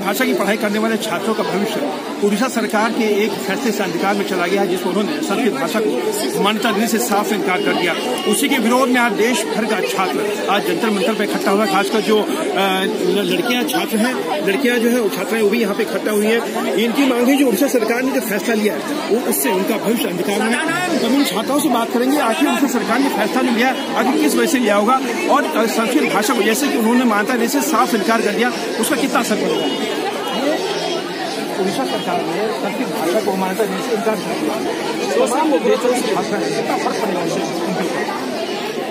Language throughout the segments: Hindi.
भाषा की पढ़ाई करने वाले छात्रों का भविष्य उड़ीसा सरकार के एक फैसले से अंधकार में चला गया है, जिसमें उन्होंने संस्कृत भाषा को मान्यता देने से साफ इनकार कर दिया। उसी के विरोध में आज देश भर का छात्र आज जंतर मंतर पर इकट्ठा हुआ। खासकर जो लड़कियां छात्र हैं, लड़कियां जो है छात्राएं वो भी यहाँ पे इकट्ठा हुई है। इनकी मांग है जो उड़ीसा सरकार ने जो फैसला लिया है वो उससे उनका भविष्य अंधकार में है। तो इन छात्राओं से बात करेंगे आखिर उड़ीसा सरकार ने फैसला जो लिया है आखिर किस वजह से लिया होगा, और संस्कृत भाषा को जैसे कि उन्होंने मान्यता देने से साफ इनकार कर दिया उसका कितना असर पड़ेगा। उड़ीसा सरकार ने संस्कृत भाषा को मान्यता देने से इनकार कर दिया, तो तमाम भाषा है कितना फर्क पड़ेगा।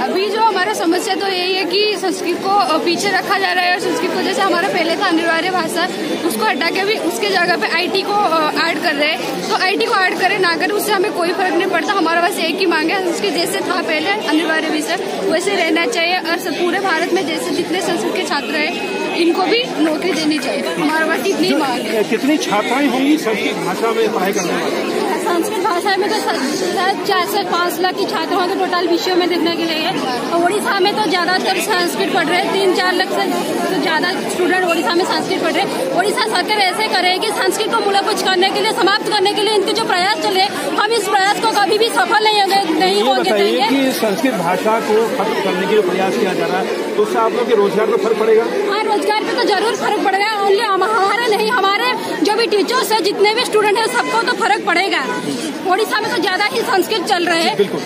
अभी जो हमारा समस्या तो यही है कि संस्कृत को पीछे रखा जा रहा है, और संस्कृत को जैसे हमारा पहले था अनिवार्य भाषा उसको हटा के भी उसके जगह पे आईटी को ऐड कर रहे हैं। तो आईटी को ऐड करें ना करें उससे हमें कोई फर्क नहीं पड़ता। हमारा बस एक ही मांग है, संस्कृत जैसे था पहले अनिवार्य विषय वैसे रहना चाहिए, और पूरे भारत में जैसे जितने संस्कृत के छात्र हैं इनको भी नौकरी देनी चाहिए। हमारा बस इतनी मांग है। कितनी छात्राएं होंगी संस्कृत भाषा में पढ़ाई करने वाली? संस्कृत भाषा में तो शायद 4 से 5 लाख की छात्र होंगे टोटल विषयों में देखने के लिए। उड़ीसा में तो ज्यादातर संस्कृत पढ़ रहे हैं, 3-4 लाख से तो ज्यादा स्टूडेंट उड़ीसा में संस्कृत पढ़ रहे हैं। उड़ीसा सरकार ऐसे करे कि संस्कृत को मूल्यपुच करने के लिए, समाप्त करने के लिए इनके जो प्रयास चले, हम इस प्रयास को कभी भी सफल नहीं होंगे। कि संस्कृत भाषा को खत्म करने के लिए प्रयास किया जा रहा है, तो उससे आप लोग के रोजगार पर फर्क पड़ेगा? हाँ, रोजगार पे तो जरूर फर्क पड़ेगा। ओनली हमारे नहीं, हमारे जो भी टीचर्स है, जितने भी स्टूडेंट है, सबको तो फर्क पड़ेगा। उड़ीसा में तो ज्यादा ही संस्कृत चल रहे हैं। बिल्कुल।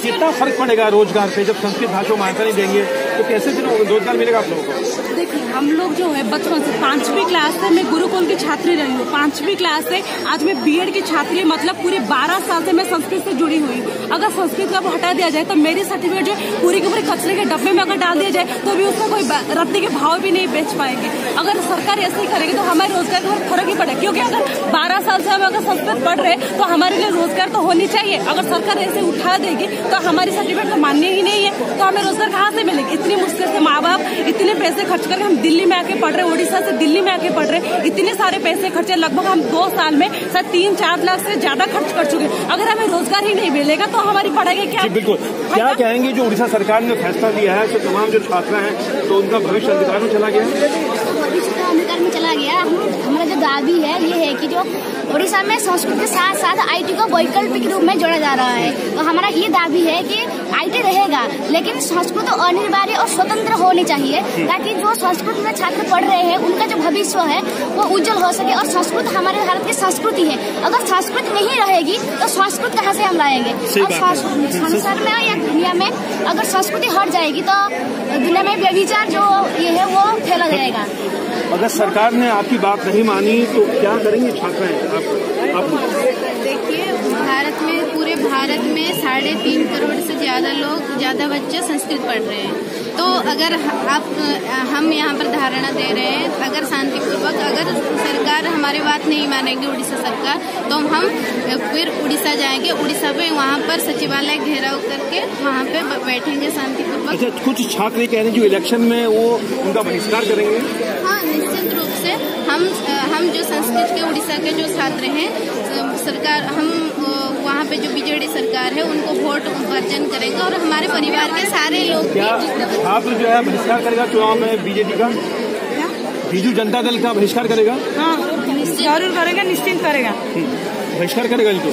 कितना फर्क पड़ेगा रोजगार पे जब संस्कृत भाषा को मान्यता नहीं देंगे तो कैसे फिर रोजगार मिलेगा आप लोगों को? देखिए, हम लोग जो है बचपन से 5वीं क्लास से मैं गुरुकुल की छात्री रही हूँ। 5वीं क्लास से आज मैं बीएड की छात्री, मतलब पूरे 12 साल से मैं संस्कृत से जुड़ी हुई हूँ। अगर संस्कृत का हटा दिया जाए तो मेरी सर्टिफिकेट जो पूरी के पूरी कचरे के डब्बे में अगर डाल दिया जाए तो भी उसका कोई रत्ती के भाव भी नहीं बेच पाएंगे। अगर सरकार ऐसे ही करेगी तो हमारे रोजगार में फर्क ही पड़ेगा, क्योंकि अगर 12 साल से हम अगर संस्कृत पढ़ रहे तो हमारे लिए रोजगार तो होनी चाहिए। अगर सरकार ऐसे उठा देगी तो हमारी सर्टिफिकेट तो मान्य ही नहीं है, तो हमें रोजगार कहाँ से मिलेगी? इतनी मुश्किल से माँ बाप इतने पैसे खर्च करके हम दिल्ली में आके पढ़ रहे, उड़ीसा से दिल्ली में आके पढ़ रहे, इतने सारे पैसे खर्चे, लगभग हम 2 साल में शायद 3-4 लाख से ज्यादा खर्च कर चुके। अगर हमें रोजगार ही नहीं मिलेगा तो हमारी पढ़ाई क्या? बिल्कुल। क्या कहेंगे जो उड़ीसा सरकार ने फैसला लिया है तो तमाम जो छात्र हैं तो उनका भविष्य अंधकार में चला गया? भविष्य अंधकार में चला गया। हमारा जो दावी है ये है कि जो उड़ीसा में संस्कृत के साथ साथ आईटी को वैकल्पिक रूप में जोड़ा जा रहा है। तो हमारा ये दावी है कि आईटी रहेगा लेकिन संस्कृत अनिवार्य और स्वतंत्र होनी चाहिए, ताकि जो संस्कृत में छात्र पढ़ रहे हैं उनका जो भविष्य है वो उज्जवल हो सके। और संस्कृत हमारे भारत की संस्कृति है, अगर संस्कृत नहीं रहेगी तो संस्कृत कहाँ से हम लाएंगे? और संसार में या दुनिया में अगर संस्कृति हट जाएगी तो दुनिया में व्यभिचार जो ये है वो फैला जाएगा। अगर सरकार ने आपकी बात नहीं मानी तो क्या करेंगे छात्राएं? आप देखिए, भारत में, पूरे भारत में 3.5 करोड़ से ज्यादा बच्चे संस्कृत पढ़ रहे हैं। तो अगर हम यहाँ पर धारणा दे रहे हैं, अगर शांतिपूर्वक अगर सरकार हमारी बात नहीं मानेगी उड़ीसा सरकार, तो हम फिर उड़ीसा जाएंगे। उड़ीसा पे वहाँ पर सचिवालय घेराव करके वहाँ पे बैठेंगे शांतिपूर्वक। अच्छा, कुछ छात्र कह रहे हैं जो इलेक्शन में वो उनका बहिष्कार करेंगे? हाँ, निश्चित रूप से हम जो संस्कृत के उड़ीसा के जो छात्र हैं, सरकार हम वहाँ पे जो बीजेडी सरकार है उनको वोट वर्जन करेंगे, और हमारे परिवार के सारे लोग। क्या छात्र जो है बहिष्कार करेगा चुनाव में बीजेपी का? बीजू जनता दल का बहिष्कार करेगा? हाँ, जरूर करेगा, निश्चित करेगा। बहिष्कार करेगा इनको?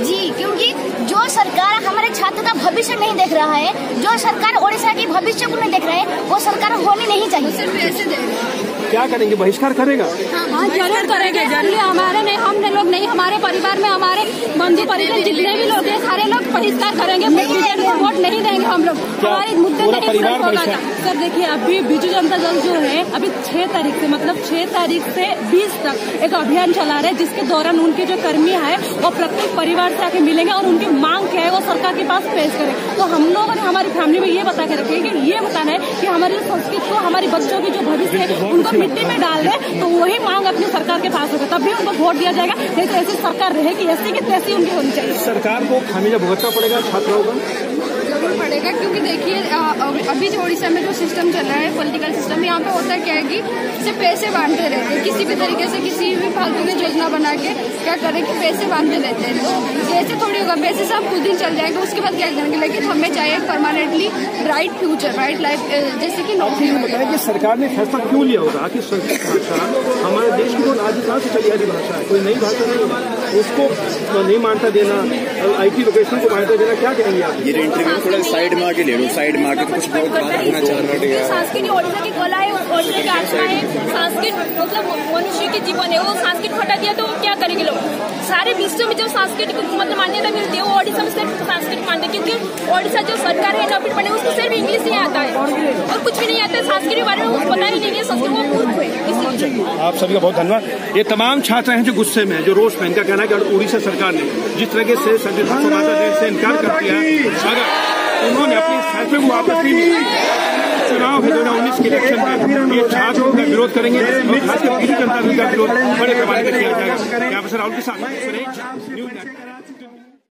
जी, क्योंकि जो सरकार हमारे छात्र का भविष्य नहीं देख रहा है, जो सरकार उड़ीसा की भविष्य को नहीं देख रहा है, वो सरकार होनी नहीं चाहिए। सिर्फ ऐसे दे क्या करेंगे? बहिष्कार करेगा? हाँ, जरूर करेंगे। जरूर हमारे नहीं, हम लोग नहीं, हमारे परिवार में हमारे बंधु परिजन जितने भी लोग हैं सारे लोग बहिष्कार करेंगे। वोट नहीं देंगे हम लोग, हमारे मुद्दे नहीं। सर देखिए, अभी बीजू जनता दल जो है अभी 6 तारीख से, मतलब 6 तारीख से 20 तक एक अभियान चला रहे हैं, जिसके दौरान उनके जो कर्मी है वो प्रत्येक परिवार से आके मिलेंगे और उनकी मांग क्या है वो सरकार के पास पेश करें। तो हम लोगों ने हमारी फैमिली में ये बता के रखे कि ये बताना है कि हमारी संस्कृत को, हमारे बच्चों की जो भविष्य है उनको मिट्टी में डाल दे, तो वही मांग अपनी सरकार के पास होगा, तब भी उनको वोट दिया जाएगा। नहीं तो ऐसी सरकार रहेगी, ऐसी की तैसी उनकी होनी चाहिए। सरकार को खामियाजा भुगतना पड़ेगा छात्रों का? जरूर पड़ेगा, क्योंकि देखिए अभी जो उड़ीसा में जो सिस्टम चल रहा है पॉलिटिकल सिस्टम, यहाँ पे होता क्या है कि सिर्फ पैसे बांटते रहते हैं, किसी भी तरीके से किसी भी फालतू की योजना बना के क्या करें कि पैसे बांटते रहते हैं। तो ऐसे थोड़ी होगा, पैसे से हम कुछ दिन चल जाएंगे, उसके बाद क्या करेंगे। लेकिन हमें चाहिए permanently bright future, bright life, जैसे कि नौकरी। बताया कि सरकार ने फैसला क्यों लिया होगा कि संस्कृत भाषा हमारे देश की बहुत आदिकाल से चली आ रही भाषा है, कोई नई भाषा नहीं है, उसको नहीं मानता देना, IT लोकेशन को मान्यता देना, क्या कहेंगे आप? ये इंटरव्यू थोड़ा साइड में आके ले लो, साइड में आके कुछ बहुत रखना चाह रहे हैं। संस्कृत ओडिशा की कला है, ओडिशा की आत्मा है, संस्कृत मतलब मनुष्य के जीवन है, वो संस्कृत हटा दिया तो क्या करेंगे लोग? सारे विश्व में जो संस्कृत मतलब मान्यता मिलती है वो ओडिशा में सिर्फ संस्कृत मानते, क्योंकि ओडिशा जो सरकार है नौकरी बने उसको सिर्फ इंग्लिश ही आता है और कुछ भी नहीं आता है। संस्कृत के बारे में उसको पता ही नहीं है, संस्कृत वो मूर्ख है। आप सभी का बहुत धन्यवाद। ये तमाम छात्र हैं जो गुस्से में हैं, जो रोष में, इनका कहना है कि उड़ीसा सरकार ने जिस तरह से संस्कृत भाषा से इनकार कर दिया, अगर उन्होंने अपने फैसले को वापस नहीं लिया, चुनाव है 2019 के इलेक्शन में ये छात्रों का विरोध करेंगे और खासकर पीढ़ी जनता का विरोध बड़े पैमाने पर किया जाएगा। यहाँ पर राहुल के साथ